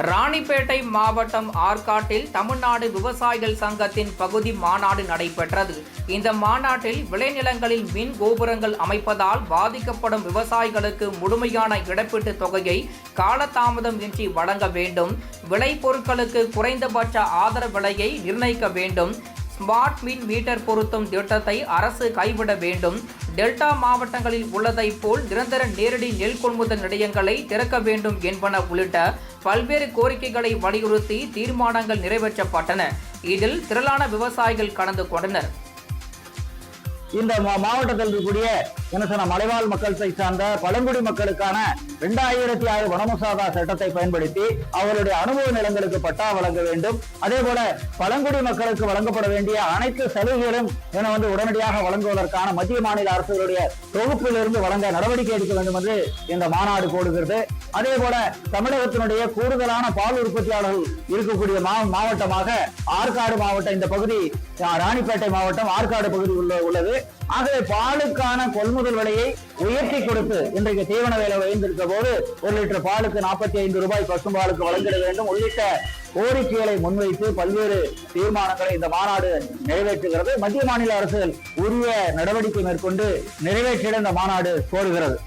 ராணிப்பேட்டை மாவட்டம் ஆற்காட்டில் தமிழ்நாடு விவசாயிகள் சங்கத்தின் பகுதி மாநாடு நடைபெற்றது. இந்த மாநாட்டில் விளைநிலங்களில் மின் கோபுரங்கள் அமைப்பதால் பாதிக்கப்படும் விவசாயிகளுக்கு முழுமையான இழப்பீட்டுத் தொகையை காலதாமதம் இன்றி வழங்க வேண்டும், விளைபொருட்களுக்கு குறைந்தபட்ச ஆதரவு விலையை நிர்ணயிக்க வேண்டும், ஸ்மார்ட் மின் மீட்டர் பொருத்தும் திட்டத்தை அரசு கைவிட வேண்டும், டெல்டா மாவட்டங்களில் உள்ளதை போல் நிரந்தர நேரடி நெல் கொள்முதல் நிலையங்களை திறக்க வேண்டும் என்பன உள்ளிட்ட பல்வேறு கோரிக்கைகளை வலியுறுத்தி தீர்மானங்கள் நிறைவேற்றப்பட்டன. இதில் திரளான விவசாயிகள் கலந்து கொண்டனர். இந்த மாவட்டத்தில் இருக்கக்கூடிய மலைவாழ் மக்களத்தை சார்ந்த பழங்குடி மக்களுக்கான 2006 வனமசோதா சட்டத்தை பயன்படுத்தி அவருடைய அனுபவ நிலங்களுக்கு பட்டா வழங்க வேண்டும். அதே போல பழங்குடி மக்களுக்கு வழங்கப்பட வேண்டிய அனைத்து சலுகைகளும் உடனடியாக வழங்குவதற்கான மத்திய மாநில அரசுகளுடைய தொகுப்பிலிருந்து வழங்க நடவடிக்கை எடுக்க வேண்டும் என்று இந்த மாநாடு கோருகிறது. அதே போல தமிழகத்தினுடைய கூடுதலான பால் உற்பத்தியாளர்கள் இருக்கக்கூடிய மாவட்டமாக ஆற்காடு மாவட்டம், இந்த பகுதி ராணிப்பேட்டை மாவட்டம் ஆற்காடு பகுதி உள்ளது. ஆகவே பாலுக்கான கொள்முதல் விலையை உயர்த்தி கொடுத்து இன்றைக்கு தீவன விலை உயர்ந்திருக்க போது 1 லிட்டர் பாலுக்கு 45 ரூபாய் பசும்பாலுக்கு வழங்கிட வேண்டும் உள்ளிட்ட கோரிக்கைகளை முன்வைத்து பல்வேறு தீர்மானங்களை இந்த மாநாடு நிறைவேற்றுகிறது. மத்திய மாநில அரசுகள் உரிய நடவடிக்கை மேற்கொண்டு நிறைவேற்றிட இந்த மாநாடு கோருகிறது.